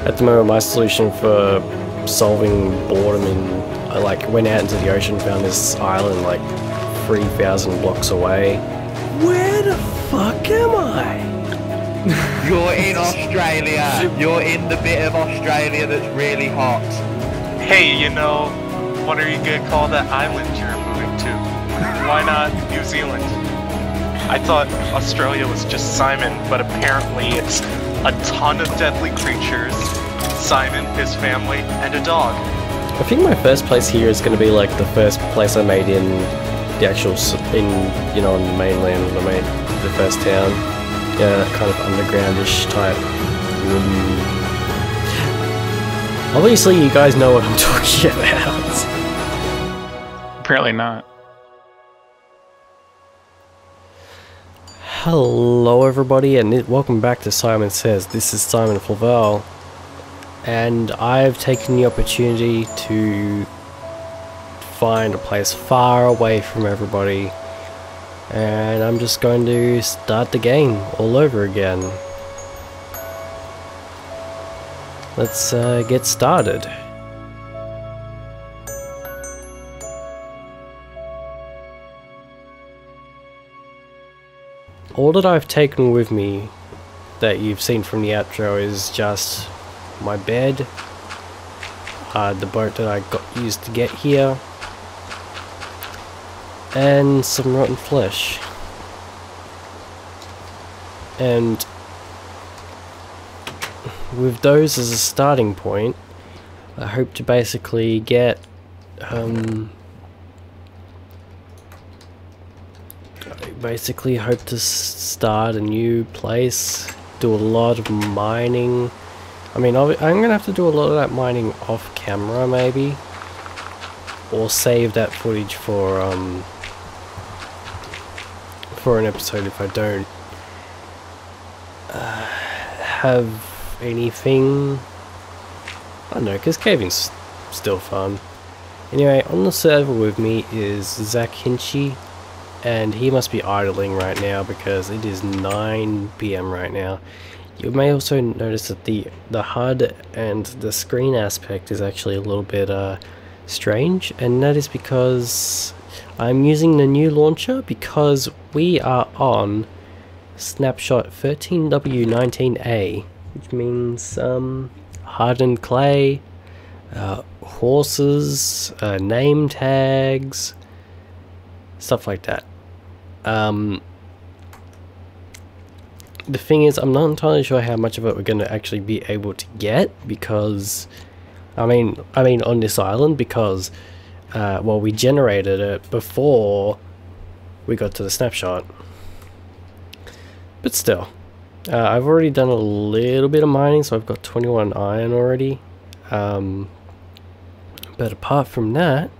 At the moment, my solution for solving boredom I like went out into the ocean, found this island like 3,000 blocks away. Where the fuck am I? You're in Australia. You're in the bit of Australia that's really hot. Hey, you know, what are you gonna call that island you're moving to? Why not New Zealand? I thought Australia was just Simon, but apparently it's a ton of deadly creatures, Simon, his family, and a dog. I think my first place here is going to be like the first place I made in the actual, you know, on the mainland when I made the first town. Yeah, that kind of undergroundish type. Obviously you guys know what I'm talking about. Apparently not. Hello everybody and welcome back to Simon Says. This is Simon Flavel. And I've taken the opportunity to find a place far away from everybody, and I'm just going to start the game all over again. Let's get started. All that I've taken with me that you've seen from the outro is just my bed, the boat that I used to get here, and some rotten flesh. And with those as a starting point, I hope to basically get I basically hope to start a new place, do a lot of mining. I mean, I'm gonna have to do a lot of that mining off camera, maybe, or save that footage for an episode if I don't have anything. I don't know, because caving's still fun. Anyway, on the server with me is Zach Hinchy, and he must be idling right now because it is 9 PM right now. You may also notice that the HUD and the screen aspect is actually a little bit strange, and that is because I'm using the new launcher because we are on snapshot 13W19A, which means hardened clay, horses, name tags, stuff like that. The thing is, I'm not entirely sure how much of it we're going to actually be able to get, because I mean on this island, because well, we generated it before we got to the snapshot. But still, I've already done a little bit of mining, so I've got 21 iron already. But apart from that,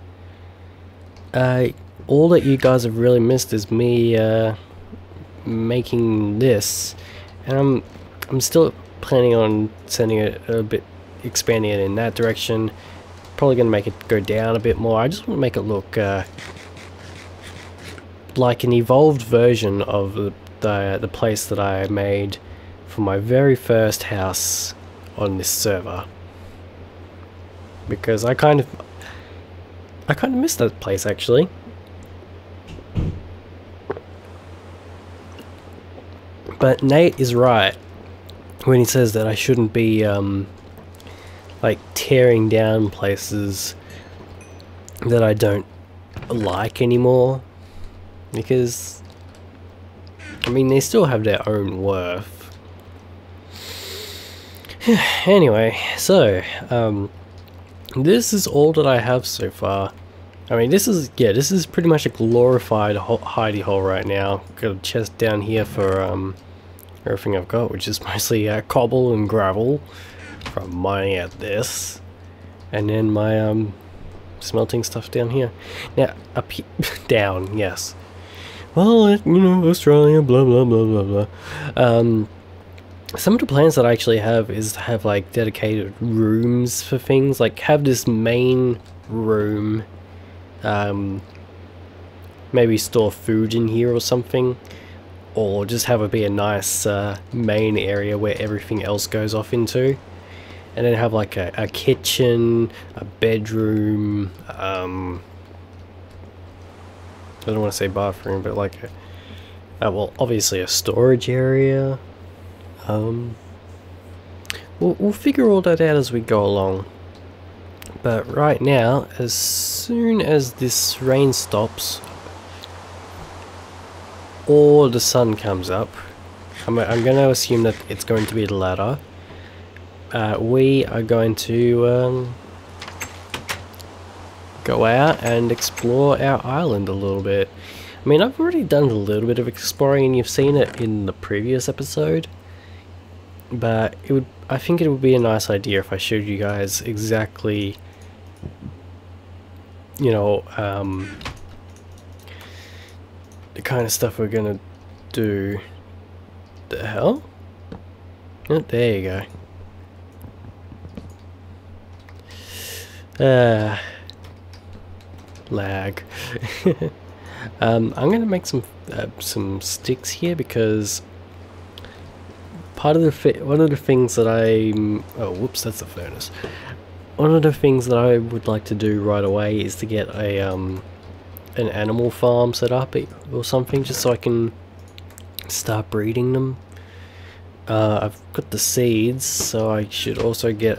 all that you guys have really missed is me making this, and I'm still planning on sending it a bit, expanding it in that direction. Probably gonna make it go down a bit more. I just want to make it look like an evolved version of the place that I made for my very first house on this server, because I kind of missed that place actually. But Nate is right when he says that I shouldn't be like tearing down places that I don't like anymore, because I mean they still have their own worth. Anyway, so this is all that I have so far. I mean, this is pretty much a glorified hidey hole right now. Got a chest down here for everything I've got, which is mostly cobble and gravel from mining at this, and then my smelting stuff down here. Now up here, down, yes. Well, you know, Australia, blah blah blah blah blah. Some of the plans that I actually have is to have like dedicated rooms for things, like have this main room. Maybe store food in here or something, or just have it be a nice main area where everything else goes off into. and then have like a kitchen, a bedroom, I don't want to say bathroom, but like well, obviously a storage area. We'll figure all that out as we go along. But right now, as soon as this rain stops or the sun comes up, I'm going to assume that it's going to be the latter. We are going to go out and explore our island a little bit. I mean, I've already done a little bit of exploring and you've seen it in the previous episode, but I think it would be a nice idea if I showed you guys exactly, you know, the kind of stuff we're gonna do. The hell? Oh, there you go. Lag. I'm gonna make some sticks here because one of the things that oh whoops, that's the furnace. One of the things that I would like to do right away is to get a an animal farm set up or something, just so I can start breeding them. I've got the seeds, so I should also get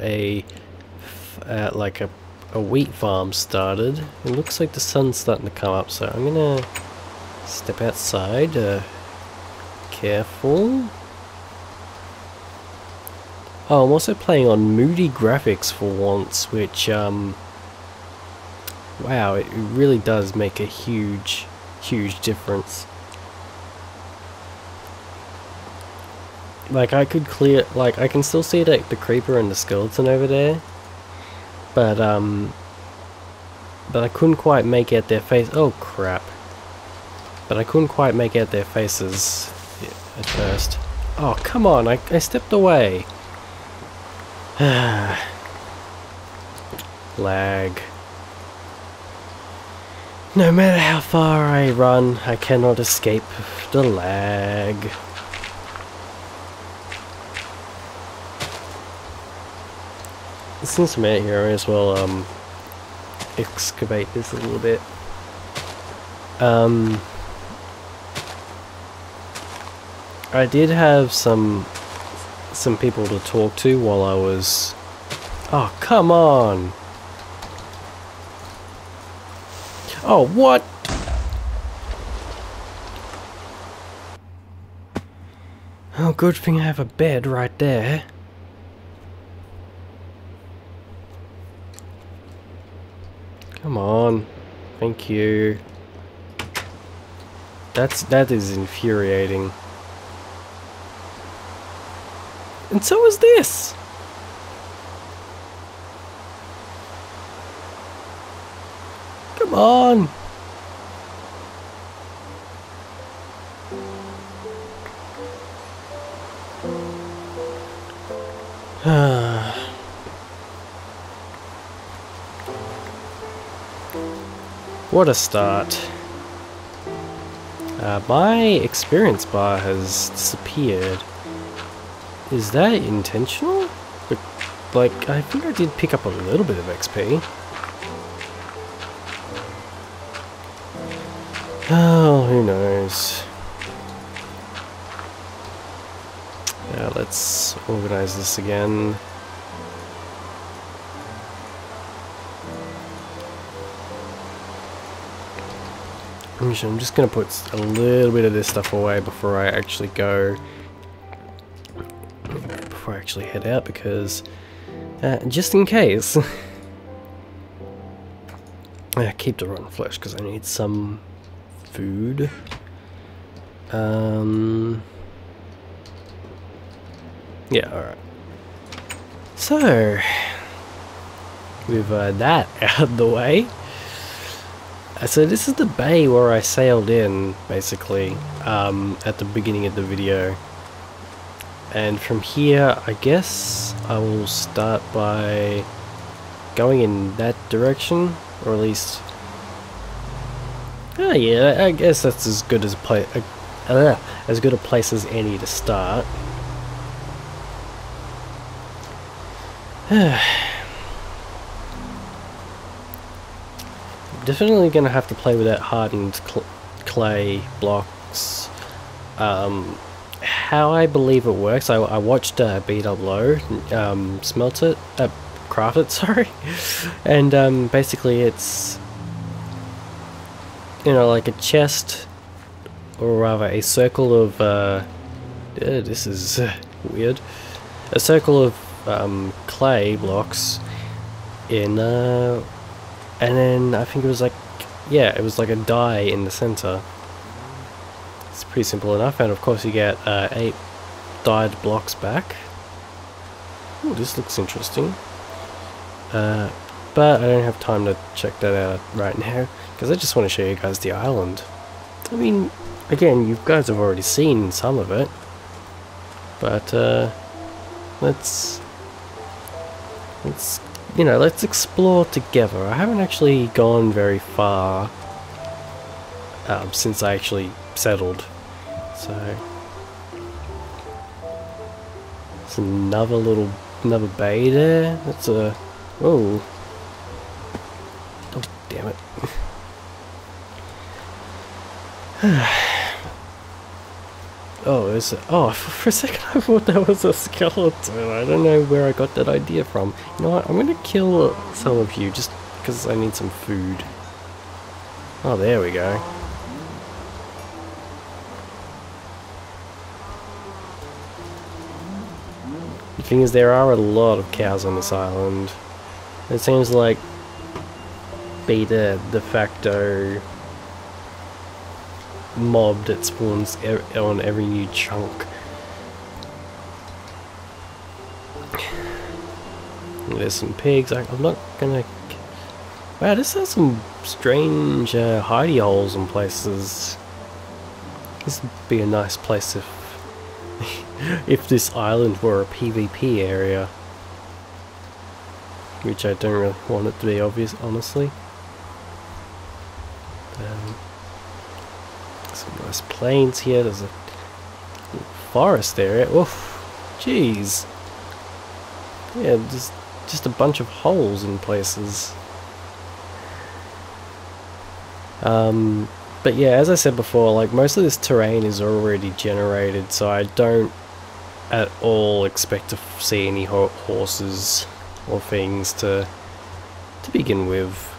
like a wheat farm started. It looks like the sun's starting to come up, so I'm gonna step outside. Careful. Oh, I'm also playing on moody graphics for once, which wow, it really does make a huge difference. Like I can still see the creeper and the skeleton over there, but I couldn't quite make out their face. Oh crap! But I couldn't quite make out their faces at first. Oh come on! I stepped away. Lag. No matter how far I run, I cannot escape the lag. Since I'm out here, I may as well excavate this a little bit. I did have some people to talk to while I was... Oh, come on! Oh, what? Oh, good thing I have a bed right there. Come on. Thank you. That is infuriating. And so is this! Come on! What a start. My experience bar has disappeared. Is that intentional? But, like, I think I did pick up a little bit of XP. Oh, who knows? Now let's organize this again. I'm just gonna put a little bit of this stuff away before I actually go. Before I actually head out, because just in case. I keep the rotten flesh because I need some food. Yeah, alright. So, with that out of the way. So this is the bay where I sailed in, basically, at the beginning of the video. And from here, I guess I will start by going in that direction, or at least... Oh yeah, I guess that's as good as as good a place as any to start. Definitely gonna have to play with that hardened clay blocks. How I believe it works, I watched BWO smelt it, craft it, sorry, and basically it's, you know, like a chest, or rather a circle of, this is weird, a circle of clay blocks in, and then I think it was like, yeah, it was like a die in the center. It's pretty simple enough, and of course you get 8 dyed blocks back. Ooh, this looks interesting. But I don't have time to check that out right now, because I just want to show you guys the island. I mean, again, you guys have already seen some of it, but let's explore together. I haven't actually gone very far since I actually settled, so it's another bay there. That's a oh damn it. For a second I thought that was a skeleton. I don't know where I got that idea from. You know what, I'm gonna kill some of you just because I need some food. Oh, there we go. The thing is, there are a lot of cows on this island. It seems like be the de facto mob that spawns on every new chunk. There's some pigs. I'm not gonna... Wow, this has some strange hidey holes in places. This would be a nice place if this island were a PvP area, which I don't really want it to be, obvious, honestly. Some nice plains here. There's a forest area. Oof, jeez. Yeah, just a bunch of holes in places. But yeah, as I said before, like most of this terrain is already generated, so I don't at all expect to see any horses or things to begin with.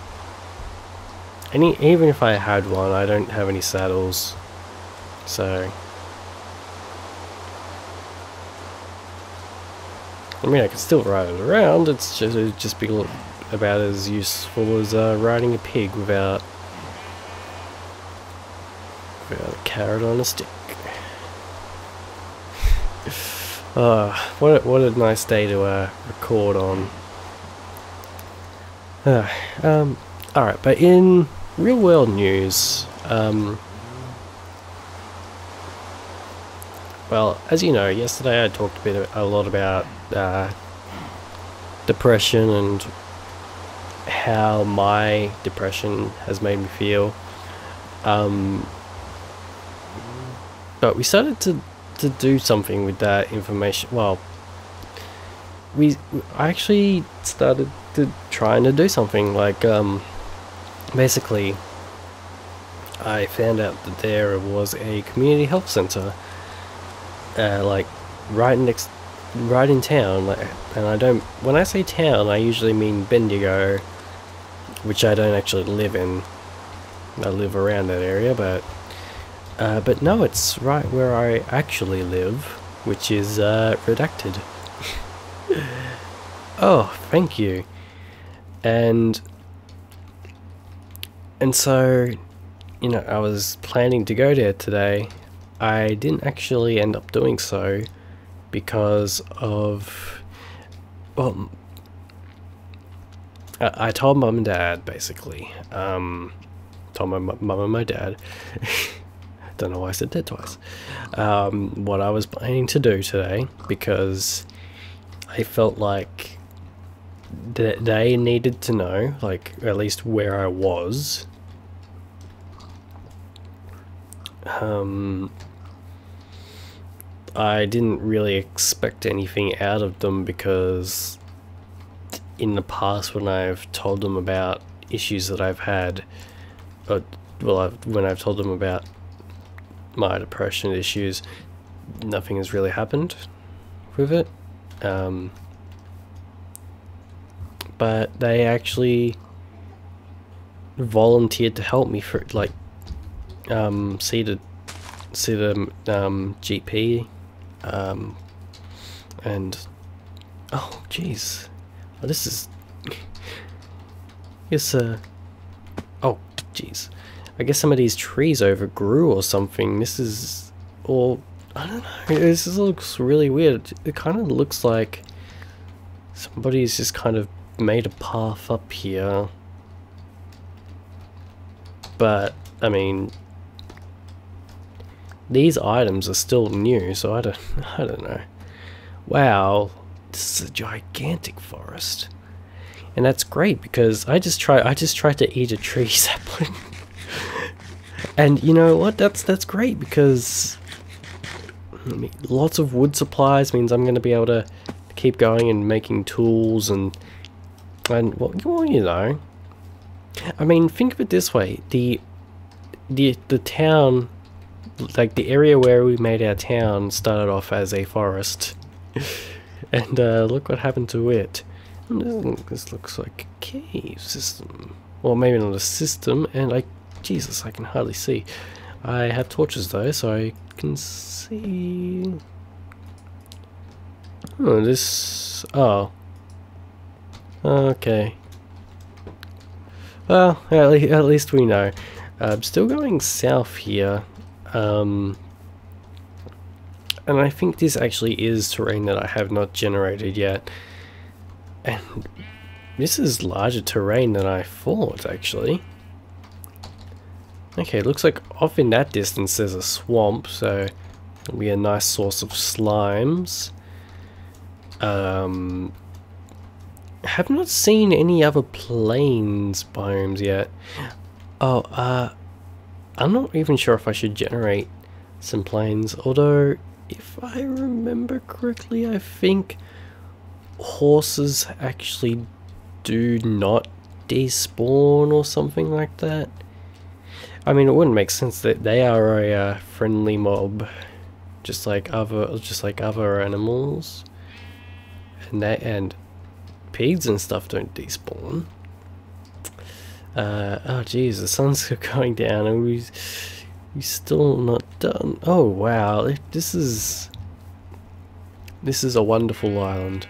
Even if I had one, I don't have any saddles, so I mean I could still ride it around. It'd just be about as useful as riding a pig without a carrot on a stick. What a nice day to record on. Alright, but in real world news, well, as you know, yesterday I talked a lot about depression and how my depression has made me feel. But we started to do something with that information. Well, I actually started trying to do something like, basically, I found out that there was a community health center, like right in town. And when I say town, I usually mean Bendigo, which I don't actually live in. I live around that area, but no, it's right where I actually live, which is redacted. Oh, thank you. And so, you know, I was planning to go there today. I didn't actually end up doing so because of, well, I told mum and dad, basically. Told my mum and my dad. Don't know why I said that twice. What I was planning to do today, because I felt like they needed to know, like, at least where I was. I didn't really expect anything out of them because in the past when I've told them about issues that I've had, or well, when I've told them about my depression issues, nothing has really happened with it. But they actually volunteered to help me for like see the GP, and oh jeez, oh, this is yes oh jeez, I guess some of these trees overgrew or something. This is, or I don't know, this looks really weird. It kind of looks like somebody's just kind of made a path up here, but I mean, these items are still new, so I don't know. Wow, this is a gigantic forest, and that's great because I just tried to eat a tree sapling, and you know what? That's great because lots of wood supplies means I'm going to be able to keep going and making tools and well, you know. I mean, think of it this way: the town, like the area where we made our town, started off as a forest, and look what happened to it. This looks like a cave system, well, maybe not a system. And Jesus, I can hardly see. I have torches though, so I can see. Oh, this. Oh. Okay. Well, at least we know. I'm still going south here. And I think this actually is terrain that I have not generated yet. And this is larger terrain than I thought, actually. Okay, looks like off in that distance there's a swamp, so it'll be a nice source of slimes. I have not seen any other plains biomes yet. Oh, I'm not even sure if I should generate some plains, although if I remember correctly, I think horses actually do not despawn or something like that. I mean, it wouldn't make sense that they are a friendly mob, just like other animals, and pigs and stuff don't despawn. Oh geez, the sun's going down and we still not done. Oh wow, this is a wonderful island,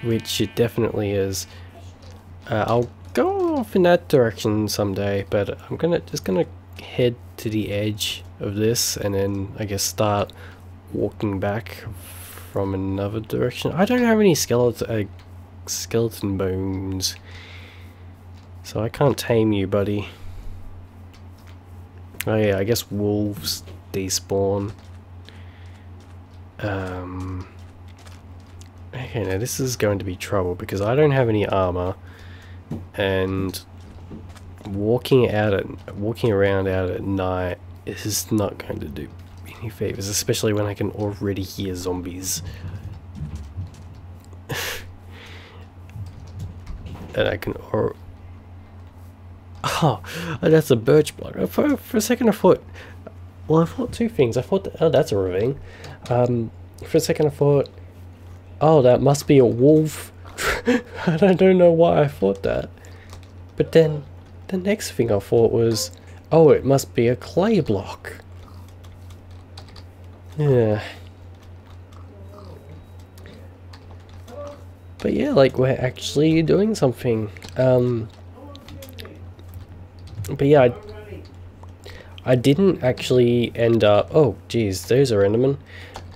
which it definitely is. I'll go off in that direction someday, but I'm just gonna head to the edge of this and then I guess start walking back from another direction. I don't have any skeleton bones, so I can't tame you, buddy. Oh yeah, I guess wolves despawn. Okay, now this is going to be trouble because I don't have any armor, and walking around out at night is not going to do any favors, especially when I can already hear zombies. And I can oh, that's a birch block. For a second I thought, well, I thought two things. I thought, oh, that's a ravine. For a second I thought, oh, that must be a wolf. I don't know why I thought that. But then the next thing I thought was, oh, it must be a clay block. Yeah. But yeah, like, we're actually doing something. But yeah, I didn't actually end up... Oh, geez, those are Endermen.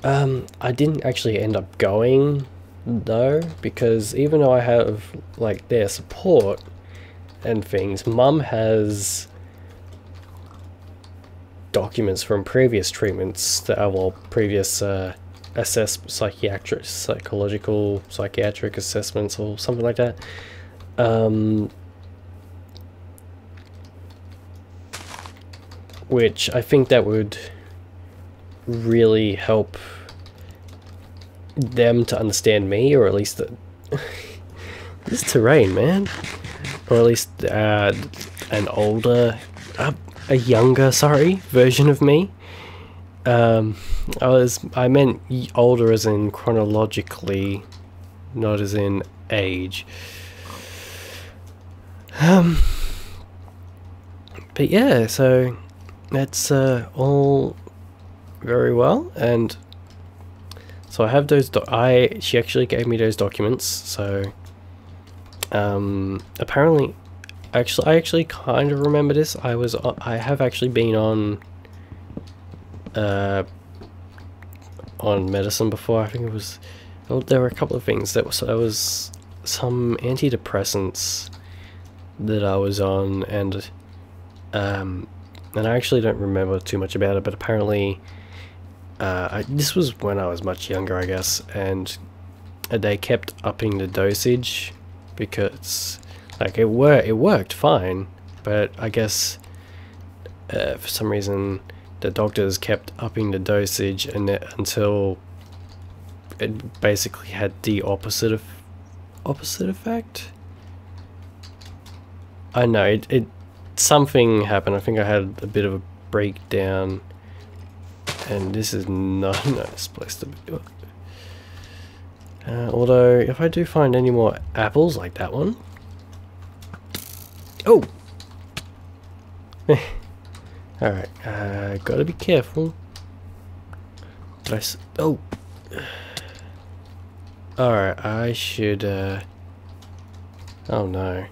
I didn't actually end up going, though, because even though I have, like, their support and things, Mum has documents from previous treatments that are, well, previous psychiatric assessments or something like that. Which I think that would really help them to understand me, or at least this terrain, man, or at least an older, a younger, sorry, version of me. I meant older as in chronologically, not as in age. But yeah, so that's all very well, and so I have those. She actually gave me those documents. So apparently, I actually kind of remember this. I have actually been on medicine before. I think it was, there were a couple of things. There was some antidepressants that I was on, and I actually don't remember too much about it, but apparently this was when I was much younger, I guess, and they kept upping the dosage because, like, it worked fine, but I guess for some reason the doctors kept upping the dosage until it basically had the opposite effect. I know it something happened. I think I had a bit of a breakdown, and this is not a nice place to be. Although if I do find any more apples like that one, oh, all right, gotta be careful. But oh, all right, I should. Oh no.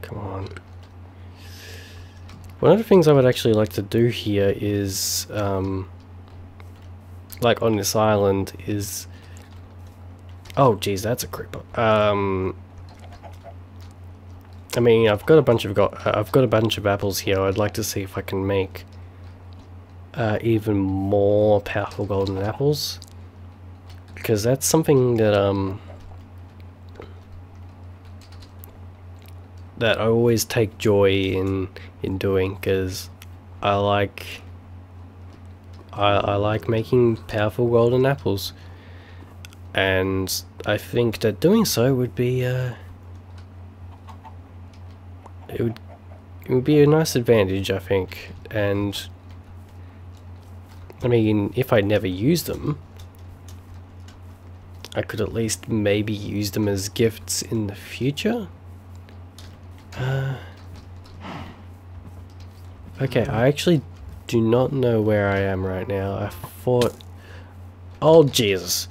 Come on. One of the things I would actually like to do here is, like on this island, is... Oh, geez, that's a creeper. I mean, I've got a bunch of apples here. I'd like to see if I can make even more powerful golden apples, because that's something that that I always take joy in doing, because I like making powerful golden apples, and I think that doing so would be it would be a nice advantage, I think. And I mean, if I never use them, I could at least maybe use them as gifts in the future. Okay, I actually do not know where I am right now. I thought... Oh, Jesus.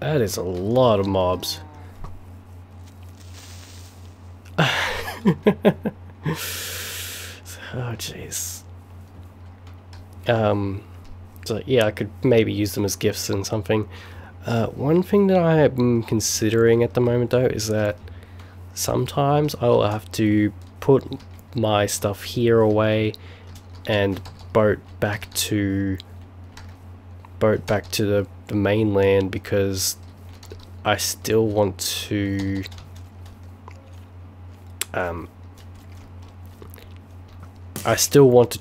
That is a lot of mobs. Oh, jeez. So, yeah, I could maybe use them as gifts and something. One thing that I am considering at the moment, though, is that sometimes I'll have to put my stuff here away and boat back to the mainland, because I still want to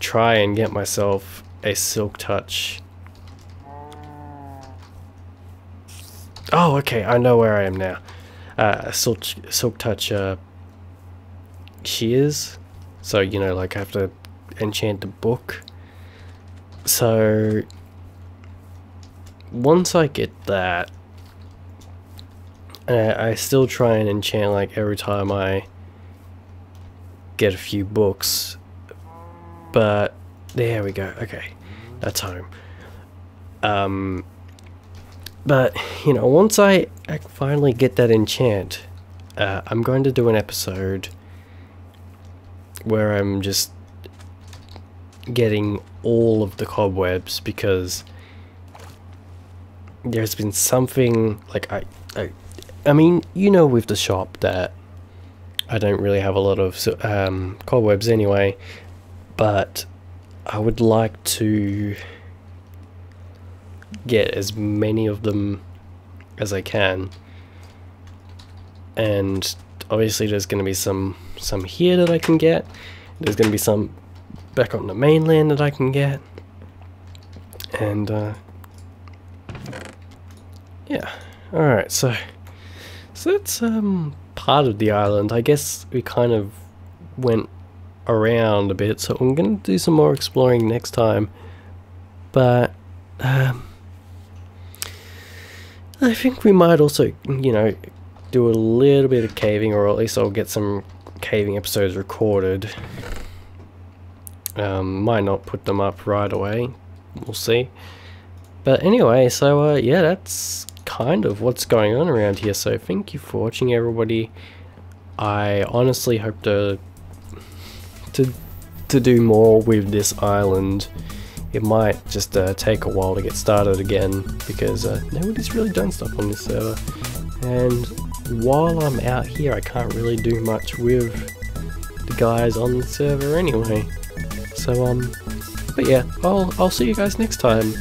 try and get myself a silk touch. Oh, okay, I know where I am now. Silk touch shears, so you know, like I have to enchant a book. So once I get that, I still try and enchant like every time I get a few books, but there we go. Okay, that's home. But you know, once I finally get that enchant, I'm going to do an episode where I'm just getting all of the cobwebs, because there's been something like I mean, you know, with the shop that I don't really have a lot of cobwebs anyway, but I would like to get as many of them as I can, and obviously there's going to be some here that I can get. There's going to be some back on the mainland that I can get. And yeah. Alright, so that's part of the island. I guess we kind of went around a bit, so I'm going to do some more exploring next time. But I think we might also, you know, do a little bit of caving, or at least I'll get some caving episodes recorded. Might not put them up right away, we'll see. But anyway, so yeah, that's kind of what's going on around here. So thank you for watching, everybody. I honestly hope to do more with this island. It might just take a while to get started again, because nobody's really done stuff on this server, and while I'm out here I can't really do much with the guys on the server anyway. So but yeah, I'll see you guys next time.